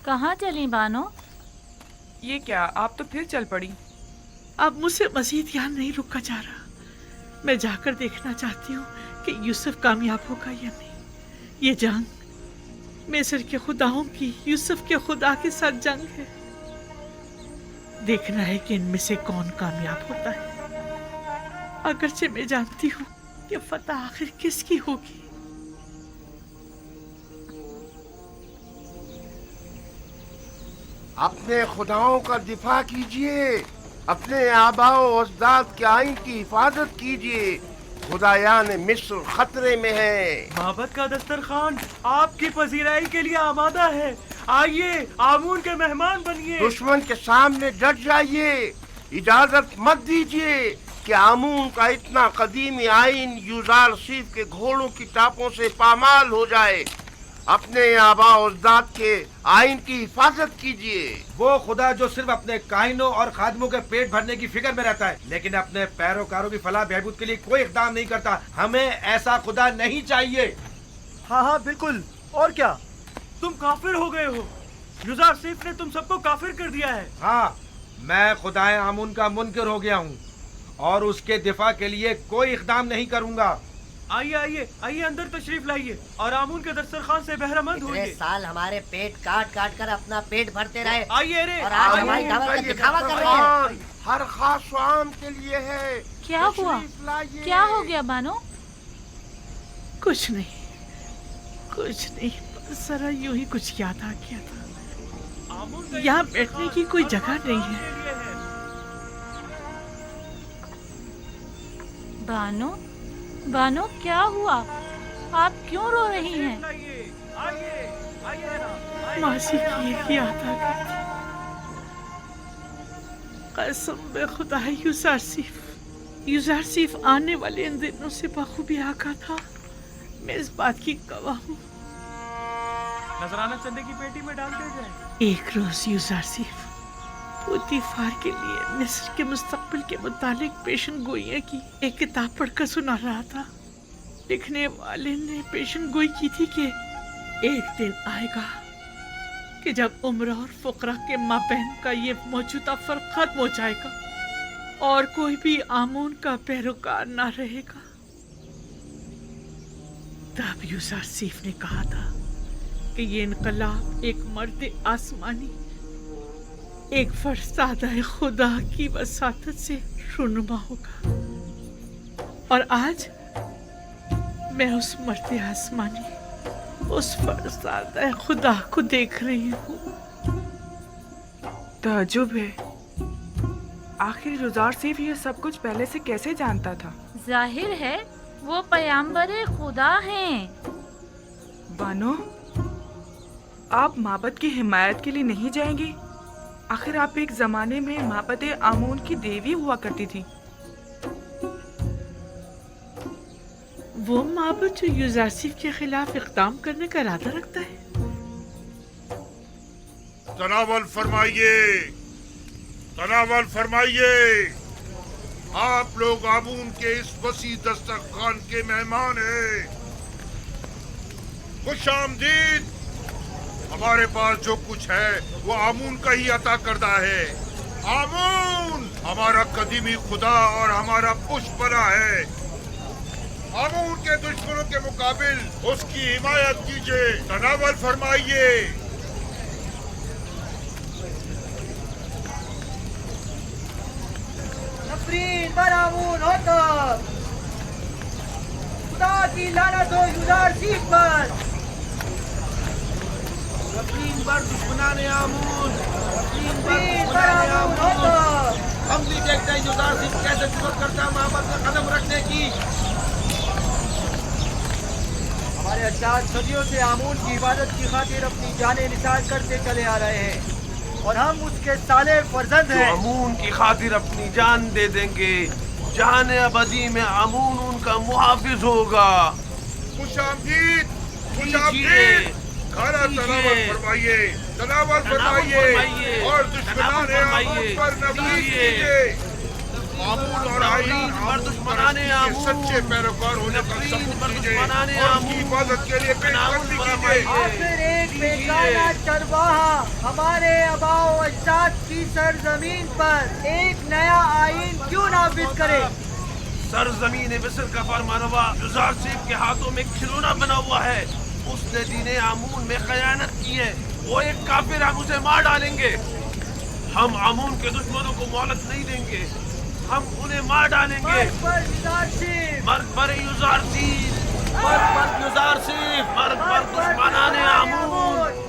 کہاں چلیں بانو؟ یہ کیا، آپ تو پھر چل پڑی؟ اب مجھ سے مزید یہاں نہیں رکا جا رہا. میں جا کر دیکھنا چاہتی ہوں کہ یوسف کامیاب ہوگا یا نہیں. یہ جنگ مصر کے خداؤں کی یوسف کے خدا کے ساتھ جنگ ہے. دیکھنا ہے کہ ان میں سے کون کامیاب ہوتا ہے. اگرچہ میں جانتی ہوں کہ فتح آخر کس کی ہوگی. اپنے خداؤں کا دفاع کیجئے، اپنے آباء و اجداد کے آئین کی حفاظت کیجئے. خدایان مصر خطرے میں ہے. معبد کا دسترخوان آپ کی پذیرائی کے لیے آمادہ ہے. آئیے آمون کے مہمان بنیے. دشمن کے سامنے ڈٹ جائیے. اجازت مت دیجئے کہ آمون کا اتنا قدیمی آئین یوزارسیف کے گھوڑوں کی ٹاپوں سے پامال ہو جائے. اپنے آباء و اجداد کے آئین کی حفاظت کیجئے. وہ خدا جو صرف اپنے کاہنوں اور خادموں کے پیٹ بھرنے کی فکر میں رہتا ہے لیکن اپنے پیروکاروں کی فلاح بہبود کے لیے کوئی اقدام نہیں کرتا، ہمیں ایسا خدا نہیں چاہیے. ہاں بالکل. اور کیا، تم کافر ہو گئے ہو. یوزارسیف نے تم سب کو کافر کر دیا ہے. ہاں، میں خدائے آمون کا منکر ہو گیا ہوں اور اس کے دفاع کے لیے کوئی اقدام نہیں کروں گا. آئیے آئیے آئیے اندر تشریف لائیے اور آمون کے دسترخوان سے بہرہ مند ہوئیے. اتنے سال ہمارے پیٹ کاٹ کاٹ کر اپنا پیٹ بھرتے رہے آئیے رے اور آج ہماری دعوت کا دکھاوا کر رہے ہیں. ہر خاص و عام کے لیے ہے. کیا ہوا؟ کیا ہو گیا بانو؟ کچھ نہیں، بس ذرا یوں ہی کچھ یاد آ گیا تھا. یہاں بیٹھنے کی کوئی جگہ نہیں ہے. بانو کیا ہوا؟ آپ کیوں رو رہی ہیں؟ ماضی کی ایک یاد آ گئی تھی. قسم بے خدا یوزارسیف آنے والے ان دنوں سے بخوبی آگاہ تھا. میں اس بات کی گواہ ہوں. نذرانہ چندے کی پیٹی میں ڈالتے جائیں. ایک روز یوزارسیف پوتیفار کے لیے مصر کے مستقبل کے متعلق پیشن گوئیاں کی ایک کتاب پڑھ کر سنا رہا تھا. لکھنے والے نے پیشن گوئی کی تھی کہ ایک دن آئے گا کہ جب عمرہ اور فقراء کے مابین کا یہ موجودہ فرق ختم ہو جائے گا اور کوئی بھی آمون کا پیروکار نہ رہے گا. تب یوزارسیف نے کہا تھا کہ یہ انقلاب ایک مرد آسمانی، ایک فرزادہ خدا کی وساطت سے رونما ہوگا. اور آج میں اس مرد آسمانی، اس فرزادہ خدا کو دیکھ رہی ہوں. تعجب ہے، آخر یوزارسیف یہ سب کچھ پہلے سے کیسے جانتا تھا؟ ظاہر ہے وہ پیامبر خدا ہیں. بانو، آپ معبد کی حمایت کے لیے نہیں جائیں گی؟ آخر آپ ایک زمانے میں معبد آمون کی دیوی ہوا کرتی تھی. وہ معبد جو یوزارسیف کے خلاف اقدام کرنے کا ارادہ رکھتا ہے. تناول فرمائیے. آپ لوگ آمون کے اس وسیع دسترخوان کے مہمان ہیں. خوش آمدید. ہمارے پاس جو کچھ ہے وہ آمون کا ہی عطا کردہ ہے. آمون ہمارا قدیمی خدا اور ہمارا پشت بنا ہے. آمون کے دشمنوں کے مقابل اس کی حمایت کیجیے. تناول فرمائیے. نفرین بر آمون ہوتا. خدا کی لعنت ہو یوزارسیف پر. نفرین بر دشمنان آمون. نفرین بر آمون ہوتا. ہم بھی دیکھتے ہیں یوزارسیف کیسے جرأت کرتا ہے معبد کا قدم رکھنے کی. ہمارے اجداد صدیوں سے آمون کی عبادت کی خاطر اپنی جانیں نثار کرتے چلے آ رہے ہیں اور ہم اس کے صالح فرزند ہیں. آمون کی خاطر اپنی جان دے دیں گے. جان ابدی میں آمون ان کا محافظ ہوگا. خوش آمدید. کھانا تناول فرمائیے اور دشمنان آمون پر نفرین کیجیے. आमून और आइन दुश्मनाने के आमून, सच्चे पैरोकार होने का सबूत दीजिए दुश्मनाने और आमून, उनकी इबादत के लिए पेशकदमी कीजिए। आखिर एक बेगाना चरवाहा हमारे आबाओ अजदाद की सरजमीन पर एक नया आइन क्यों नाफिज करे? सरजमीन मिस्र का फरमानवा युजारसीफ के हाथों में खिलौना बना हुआ है। उसने दीने आमून में खयानत की है। वो एक काफिर, हम उसे मार डालेंगे। हम आमून के दुश्मनों को मोहलत नहीं देंगे, हम उन्हें मार डालेंगे। मर्द पर युजारसीफ, मर्द पर युजारसीफ, मर्द पर युजारसीफ, मर्द पर दुश्मनाने आमून।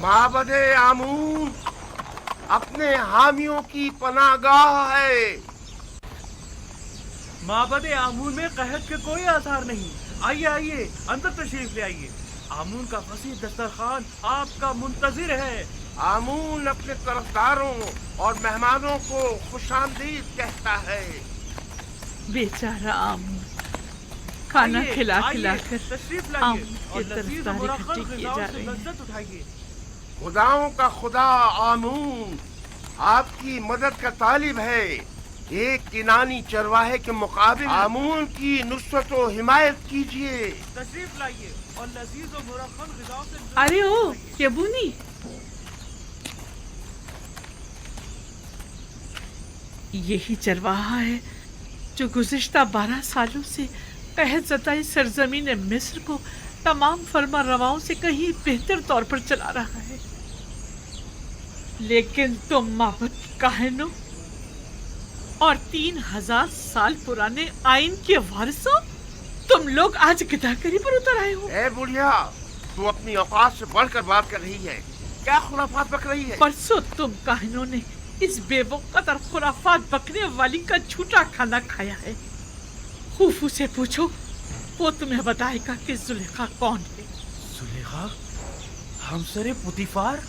माबदे आमून अपने हामियों की पनागाह है। माबद आमून में कहत के कोई आसार नहीं। आइए आइए, अंदर तशरीफ ले आइए। आमून का फसीह दस्तरखान आपका मुंतजिर है। आमून अपने तरफदारों और मेहमानों को खुशामदीद कहता है। बेचारा आमून खाना आइए, खिला आइए, खिला कर तशरीफ आमून लाइए की और लजीज और तरफदारी मुरक्कब इकट्ठी की ग़िज़ाओं जा से रही है। लज्जत उठाइए। खुदाओं का खुदा आमून आपकी मदद का तालिब है। एक किनानी चरवाहे के मुकाबिल आमून की नुसरत व हिमायत कीजिए। तशरीफ लाइए और लजीज और मुरक्कब ग़िज़ाओं से लज्जत अरे ओ उठाइए। यबूनी, यही चरवाहा है जो गुज़िश्ता 12 सालों से कहत ज़दाई सरजमीन मिस्र को तमाम फर्मा रवाओं से कहीं बेहतर तौर पर चला रहा है। लेकिन तुम माबद काहिनों और 3000 साल पुराने आइन के वारिसों, तुम लोग आज गिदाकरी पर उतर आए हो। ए बुढ़िया, तू अपनी औकात से बढ़कर बात कर रही है। क्या खुराफात बक रही है? परसों तुम काहिनों ने इस बेवकूफ और खुराफात बकने वाली का झूठा खाना खाया है। खूफू से पूछो, वो तुम्हें बताएगा कि जुलेखा कौन है। सुलेखा, हमसरे पुतीफार।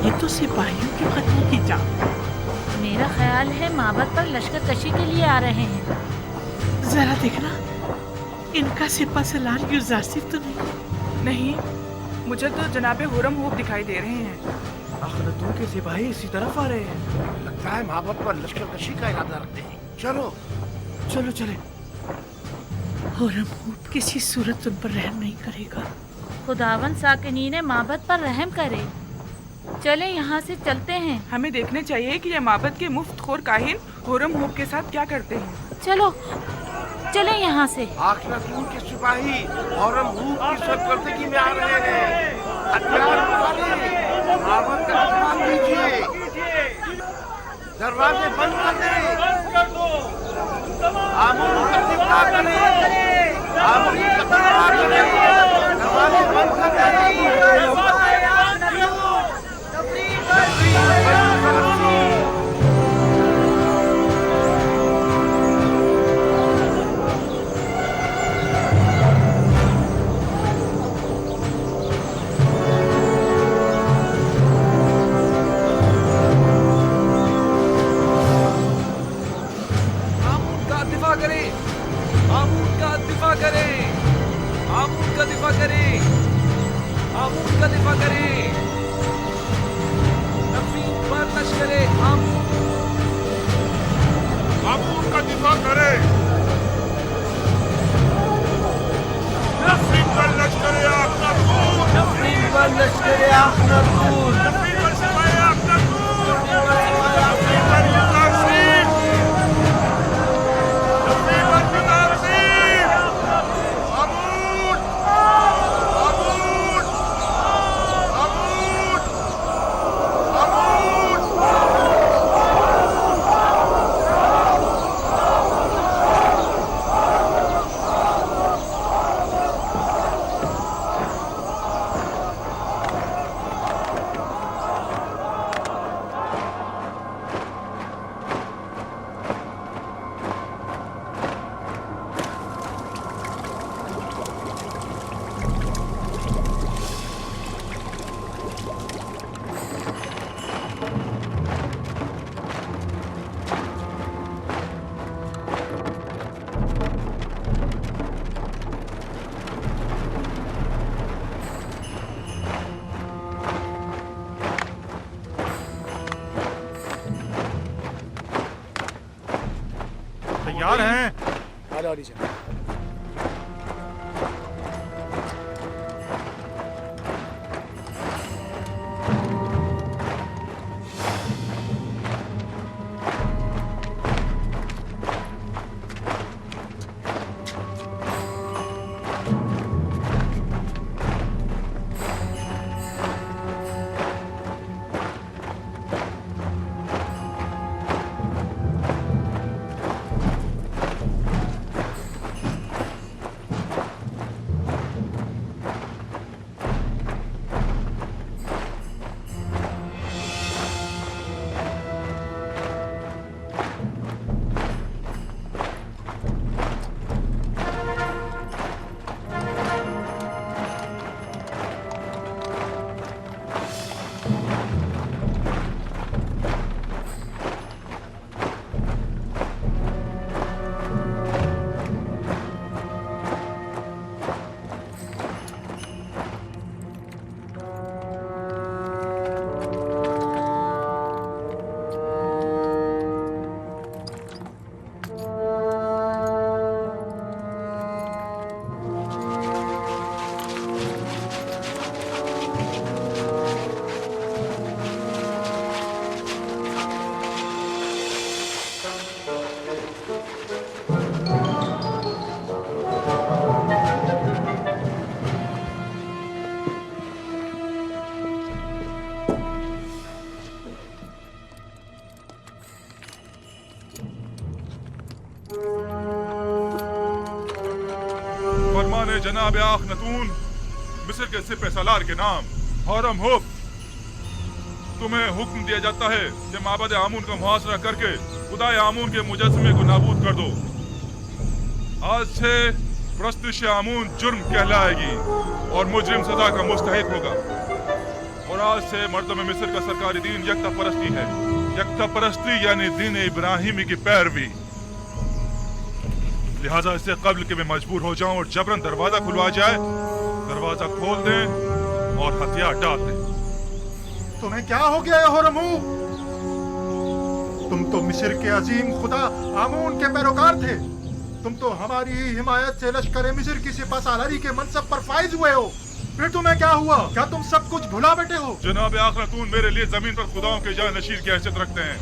ये तो सिपाहियों के खत्म की जान। मेरा ख्याल है माबद पर लश्कर कशी के लिए आ रहे हैं। जरा देखना, इनका सिपा सलार युजारसीफ तो नहीं? नहीं, मुझे तो जनाबे हुरम होप दिखाई दे रहे हैं। अखनतून के सिपाही इसी तरफ आ रहे हैं। लगता है माबद पर लश्कर कशी का इरादा रखते हैं। चलो चलो चले। हुरम होप किसी सूरत उन पर रहम नहीं करेगा। खुदावन साकिनीन माबद पर रहम करे। चले यहाँ से चलते हैं। हमें देखने चाहिए कि ये माबद के मुफ्तखोर काहिन हुरम होप के साथ क्या करते हैं। चलो चले यहाँ से। आखिरतून के सिपाही औरम हूब की सरकर्दगी में आ रहे हैं। हथियार उठाइए, माबद का दफा कीजिए, दरवाजे बंद कर दें, आमून का दफा करें, आमून का दफा करें, दरवाजे बंद कर दें। नफीन पर तैयार हैं? फरमाने जनाब आखनतून मिस्र के सिपह सालार के नाम हरम हुब, तुम्हें हुक्म दिया जाता है कि माबद आमून का मुहासरा करके खुदाए आमून के मुजस्समे को नाबूद कर दो। आज से प्रस्तुश आमून जुर्म कहलाएगी और मुजरिम सजा का मुस्तहिक होगा। और आज से मर्दम मिस्र का सरकारी दीन यकता परस्ती है। यकता परस्ती यानी दीन इब्राहिमी की पैरवी। लिहाजा इससे कब्ल के मैं मजबूर हो जाऊं और जबरन दरवाजा खुलवा जाए, दरवाजा खोल दें और हथियार डाल दें। तुम्हें क्या हो गया है होरमू? तुम तो मिस्र के अजीम खुदा आमून के पैरोकार थे। तुम तो हमारी ही हिमायत से लश्कर मिस्र की सिपह सालारी के मनसब पर फाइज हुए हो। फिर तुम्हें क्या हुआ? क्या तुम सब कुछ भुला बैठे हो? जनाब आखनतून मेरे लिए जमीन पर खुदाओं के जानशीर की हैसियत रखते हैं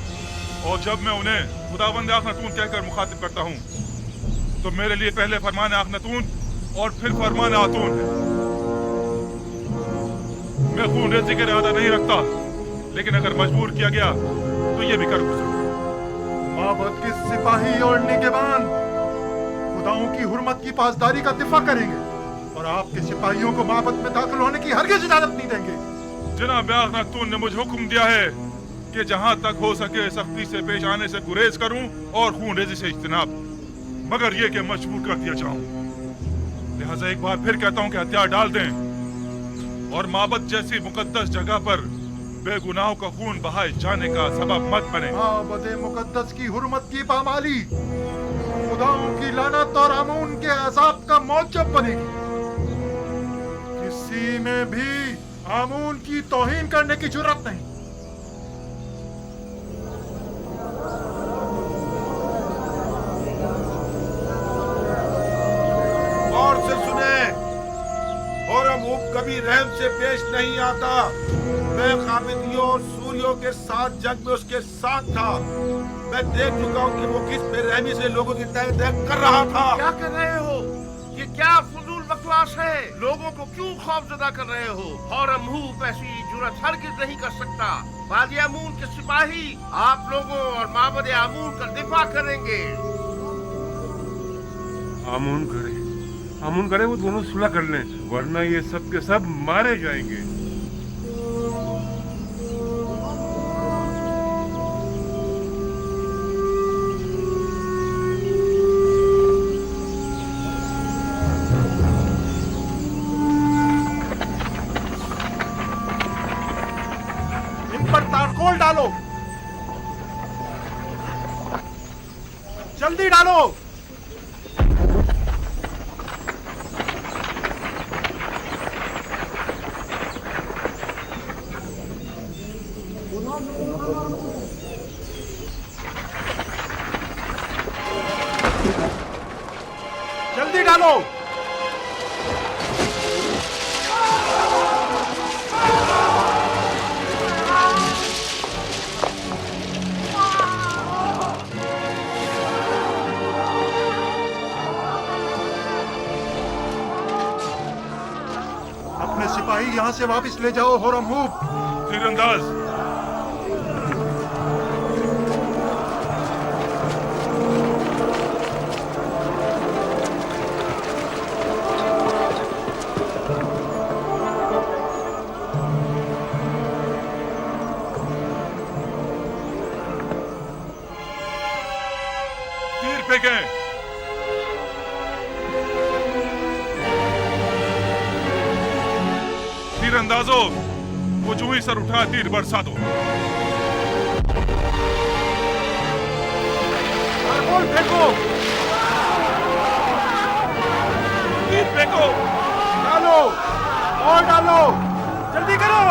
और जब मैं उन्हें खुदावंद आखनतून कहकर मुखातिब करता हूँ तो मेरे लिए पहले फरमान आखनतून और फिर फरमान आतून है। मैं खून रेज़ी का इरादा नहीं रखता, लेकिन अगर मजबूर किया गया तो ये भी कर गुजरूं। माबद के सिपाही और निगहबान खुदाओं की हुर्मत की पासदारी का दिफा करेंगे और आपके सिपाहियों को माबद में दाखिल होने की हरगिज़ इजाजत नहीं देंगे। जनाब आखनतून ने मुझे हुक्म दिया है कि जहां तक हो सके सख्ती से पेश आने से गुरेज करूं और खून रेज़ी से इज्तिनाब, मगर ये कि मजबूर कर दिया जाऊं। लिहाजा एक बार फिर कहता हूं कि हथियार डाल दें और माबद जैसी मुकद्दस जगह पर बेगुनाहों का खून बहाए जाने का सबब मत बने। माबद मुकद्दस की हुर्मत की पामाली खुदाओं की लानत और आमून के अजाब का मौजब बनेगी। किसी में भी आमून की तौहीन करने की जुर्रत नहीं। गौर से सुने, होरमूब कभी रहम से पेश नहीं आता। मैं काबिदियों और सूरियों के साथ जंग में उसके साथ था। मैं देख चुका हूँ कि वो किस बेरहमी से लोगों की तह तह कर रहा था। क्या कर रहे हो? ये क्या फजूल बकवास है? लोगों को क्यों खौफजदा कर रहे हो? होरमूब ऐसी जुर्रत हरगिज़ नहीं कर सकता। वादी आमून के सिपाही आप लोगों और माबद आमून का दिफा करेंगे। आमून करे वो दोनों सुलह कर लें, वरना ये सब के सब मारे जाएंगे। इन पर तारकोल डालो, जल्दी डालो। डालो। अपने सिपाही यहाँ से वापस ले जाओ होरमूव। तीरंदाज तीर फेंके। तीरंदाजों, वो जो ही सर उठा तीर बरसा दो। कारगोल फेंको। तीर फेंको। डालो और डालो, जल्दी करो।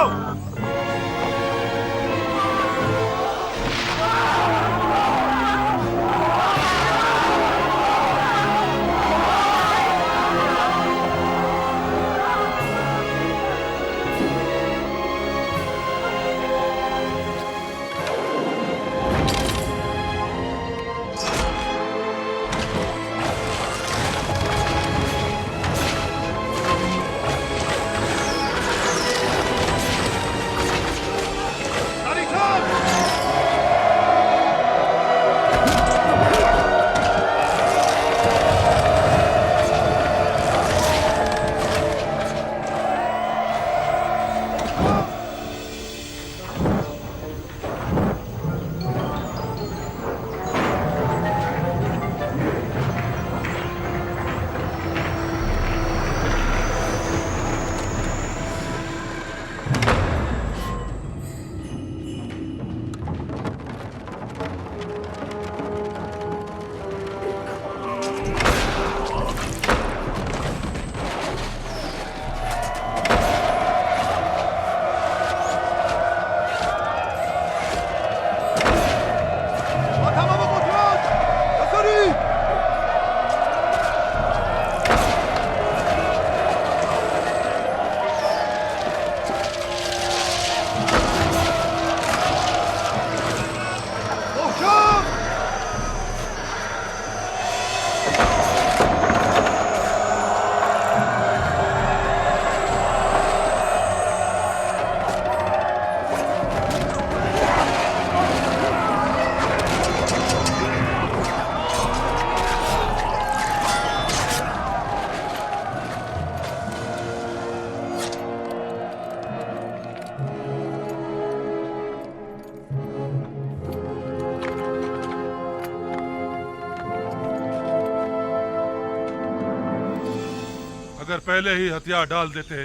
अगर पहले ही हथियार डाल देते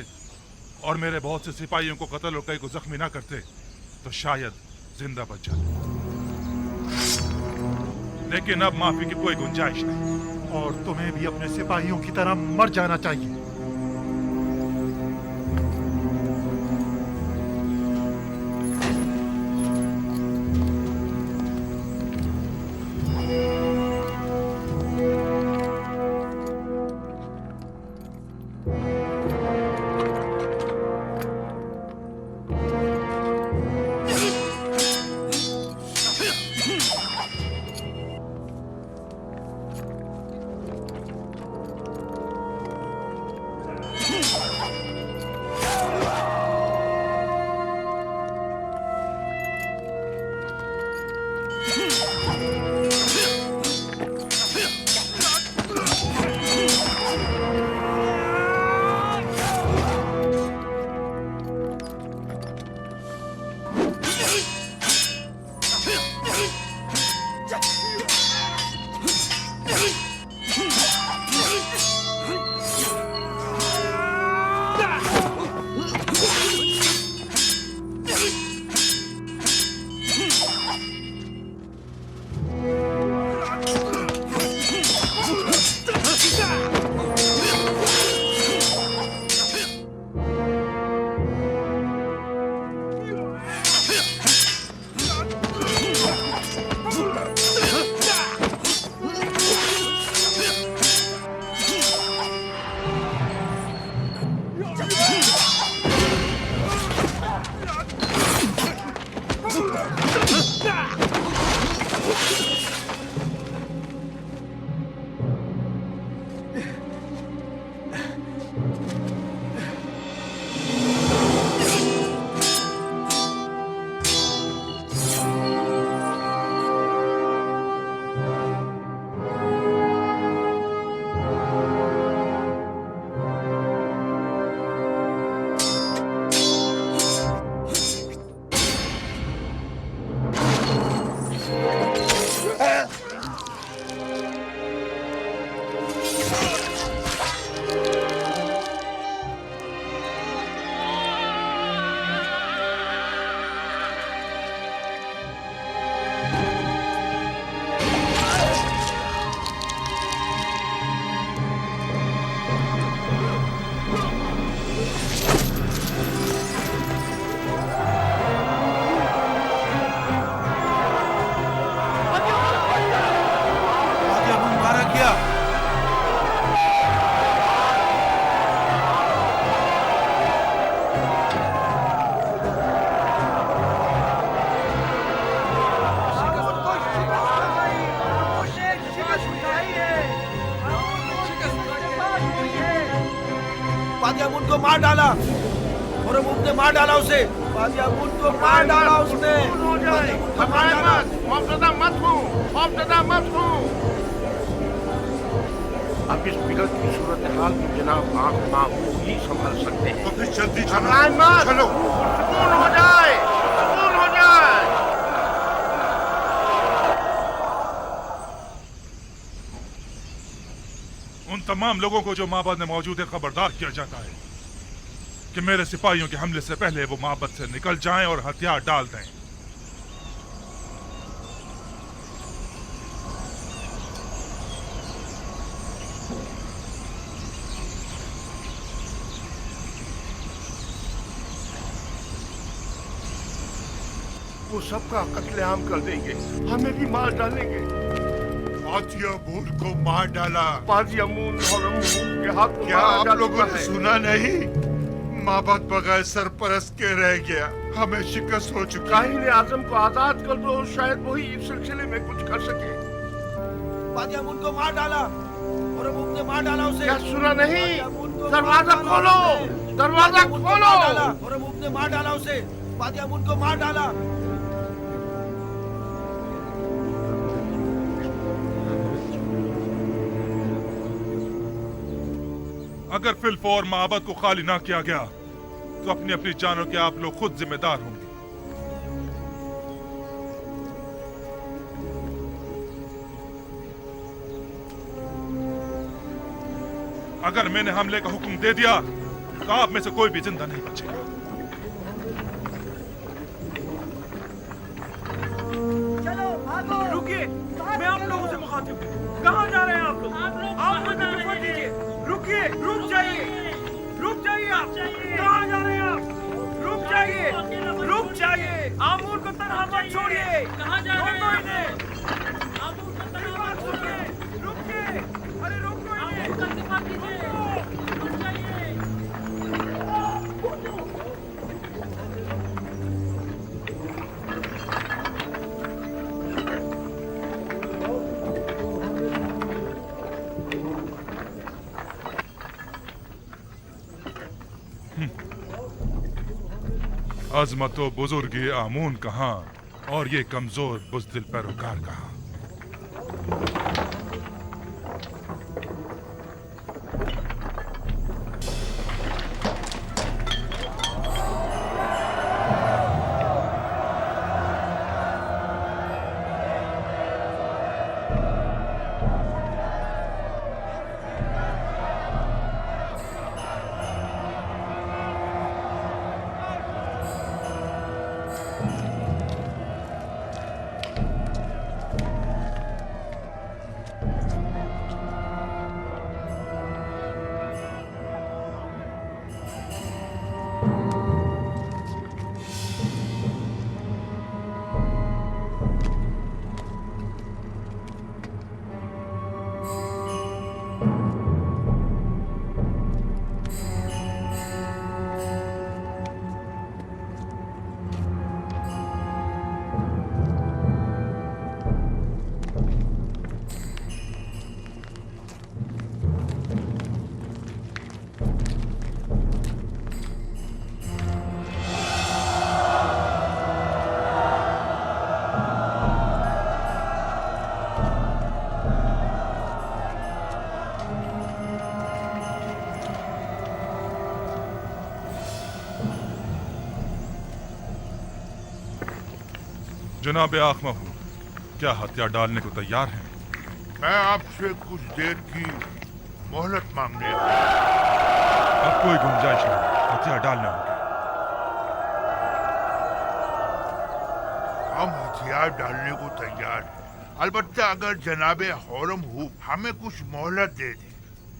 और मेरे बहुत से सिपाहियों को कत्ल और कई को जख्मी ना करते तो शायद जिंदा बच जाते, लेकिन अब माफी की कोई गुंजाइश नहीं। और तुम्हें भी अपने सिपाहियों की तरह मर जाना चाहिए। बादी अमून को मार डाला और ने मार डाला उसे। बादी अमून को मार डाला उसने। हो जाए, घबराए मत, खौफजदा मत हो। अब इस बिगड़ की सूरत हाल की जनाब आँख माहू ही संभल सकते हैं। तो फिर जल्दी चलो। घबराए मत, चलो। सुकून हो जाए। उन तमाम लोगों को जो माबद में मौजूद है खबरदार किया जाता है कि मेरे सिपाहियों के हमले से पहले वो माबद से निकल जाएं और हथियार डाल दें। वो सबका कत्लेआम कर देंगे, हमें भी मार डालेंगे। बादी अमून को मार डाला। बादी अमून हरम के हाथ में क्या मारा आप जा लोगों चुका ने है। सुना नहीं? माबद बगैर सरपरस्त के रह गया, हमें शिकस्त हो चुकी है। काहिन आजम को आजाद कर दो, शायद वही इस सिलसिले में कुछ कर सके। बादी अमून को मार डाला और ने मार डाला उसे। क्या सुना नहीं? दरवाजा खोलो, दरवाजा खोलो। और ने मार डाला उसे। बादी अमून को मार डाला। अगर फिलफौर माबद को खाली ना किया गया तो अपनी अपनी जानों के आप लोग खुद जिम्मेदार होंगे। अगर मैंने हमले का हुक्म दे दिया तो आप में से कोई भी जिंदा नहीं बचेगा। रुकिए, मैं आप लोगों से मुखातिब हूँ। कहाँ जा रहे हैं आप लोग? आप मुझे खबर दीजिए। रुकिए, रुक जाइए आप। कहाँ जा रहे हैं आप? रुक जाइए। आमूर को तनहा मत छोड़िए। कहाँ जा रहे हैं? आमूर को तनहा मत छोड़िए। रुकिए, अरे रोको इन्हें। आमूर का दिफा कीजिए। रुक जाइए। अजमतो बुजुर्गी आमून कहाँ और ये कमजोर बुज़दिल पैरोकार कहाँ? जनाब आखमहू, क्या हथियार डालने को तैयार हैं? मैं आपसे कुछ देर की मोहलत मांगने अब कोई गुंजाइश नहीं, हथियार डालने होंगे। हम हथियार डालने को तैयार हैं। अलबत्ता अगर जनाबे हौरम हूँ हमें कुछ मोहलत दे दे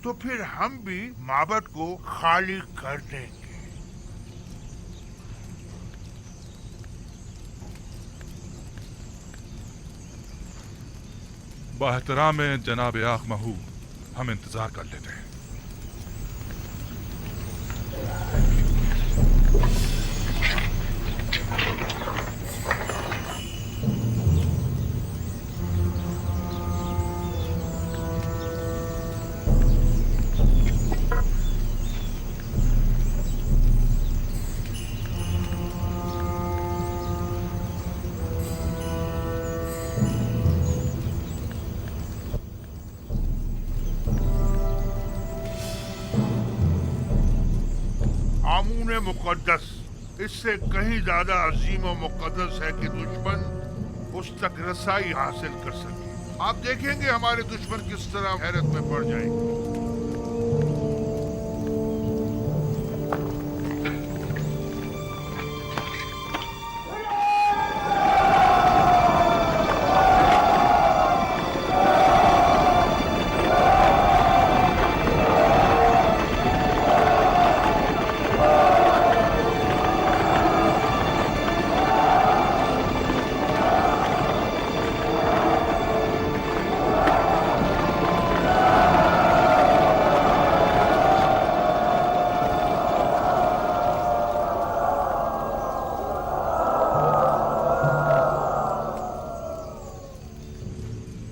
तो फिर हम भी माबद को खाली कर देंगे। बाहतराम जनाब आखमहू, हम इंतजार कर लेते हैं। मुकद्दस इससे कहीं ज्यादा अजीम और मुकद्दस है कि दुश्मन उस तक रसाई हासिल कर सके। आप देखेंगे हमारे दुश्मन किस तरह हैरत में पड़ जाएंगे।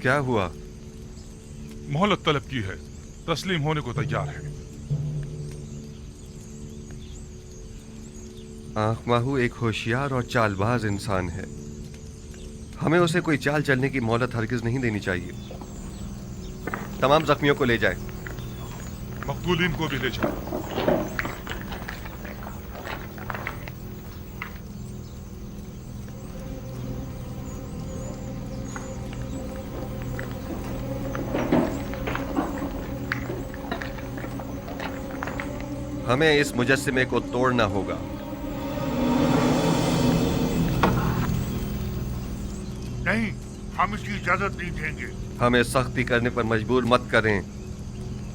क्या हुआ? मोहलत तलब की है, तस्लीम होने को तैयार है। आंख माहू एक होशियार और चालबाज इंसान है। हमें उसे कोई चाल चलने की मोहलत हरगिज नहीं देनी चाहिए। तमाम जख्मियों को ले जाए। मकतूलीन को भी ले जाए। हमें इस मुजस्सिमे को तोड़ना होगा। नहीं, हम इसकी इजाजत नहीं देंगे। हमें सख्ती करने पर मजबूर मत करें।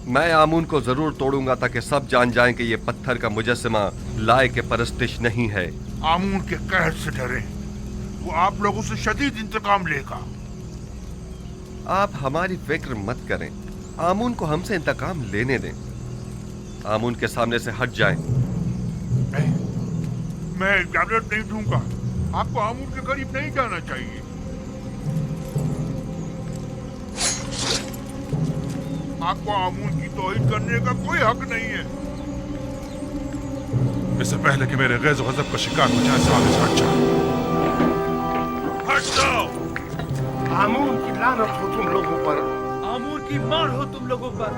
मैं आमून को जरूर तोड़ूंगा ताकि सब जान जाएं कि ये पत्थर का मुजस्सिमा लाए के परस्तिश नहीं है। आमून के कहर से डरें, वो आप लोगों से शदीद इंतकाम लेगा। आप हमारी फिक्र मत करें, आमून को हमसे इंतकाम लेने दें। आमून के सामने से हट जाएं। नहीं, मैं इजाजत नहीं दूंगा। आपको आमून के करीब नहीं जाना चाहिए। आपको आमून की तौहीद करने का कोई हक नहीं है। इससे पहले कि मेरे गैज़ गज़ब का शिकार हो जाए, सामने से हट जाओ। हट जाओ। आमून की लानत हो तुम लोगों पर। आमून की मार हो तुम लोगों पर।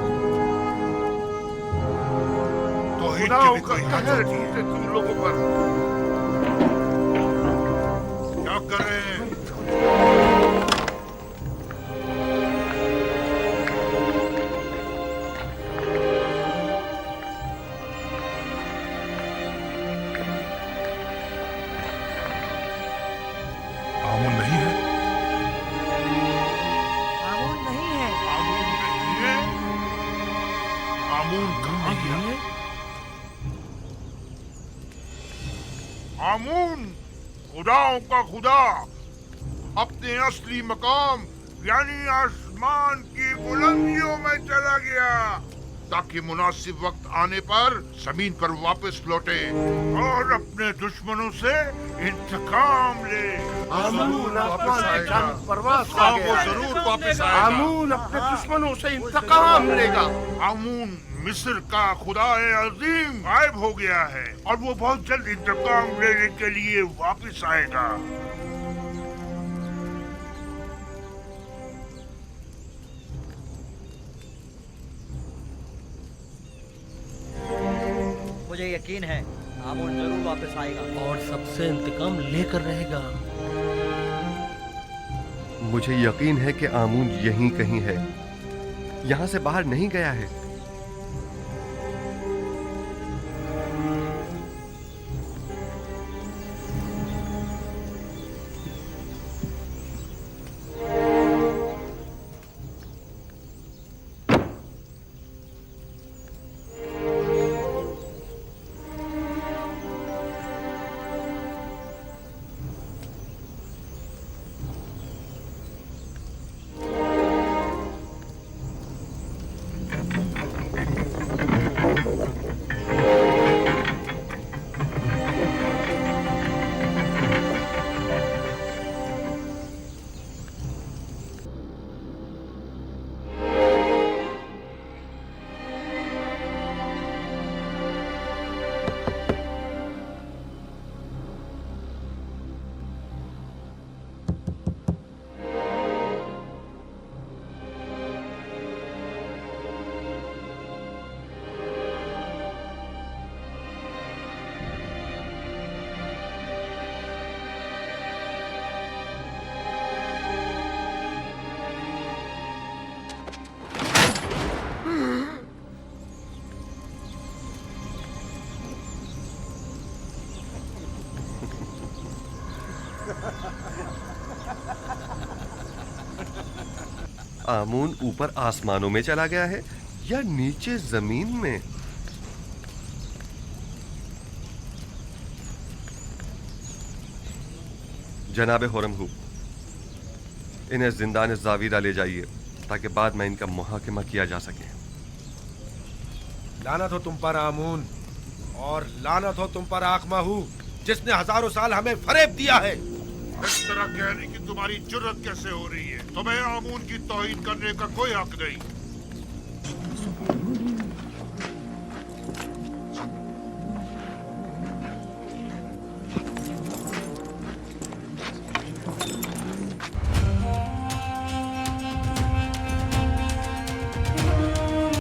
खुदाओं का कहर टूटे तुम लोगों पर। क्या करें? आमून नहीं है। आमून नहीं है। आमून नहीं है। आमून कहाँ गया? आमून खुदाओं का खुदा अपने असली मकाम यानी आसमान की बुलंदियों में चला गया ताकि मुनासिब वक्त आने पर जमीन पर वापस लौटे और अपने दुश्मनों से इंतकाम ले। आमून आसमान की जानब परवाज़ कर हाँ, गया वो है। जरूर वापस आएगा। आमून अपने दुश्मनों से इंतकाम लेगा। आमून मिस्र का खुदाए अजीम गायब हो गया है और वो बहुत जल्द इंतकाम लेने के लिए वापस आएगा। मुझे यकीन है आमून जरूर वापस आएगा और सबसे इंतकाम लेकर रहेगा। मुझे यकीन है कि आमून यहीं कहीं है, यहां से बाहर नहीं गया है। आमून ऊपर आसमानों में चला गया है या नीचे जमीन में? जनाब हुरमहू, इन्हें जिंदान जावीरा ले जाइए ताकि बाद में इनका मुहाकिमा किया जा सके। लानत हो तुम पर आमून, और लानत हो तुम पर आखमाहू, जिसने हजारों साल हमें फरेब दिया है। इस तरह कहने की तुम्हारी जुर्रत कैसे हो रही है? तुम्हें आमून की तौहीन करने का कोई हक नहीं।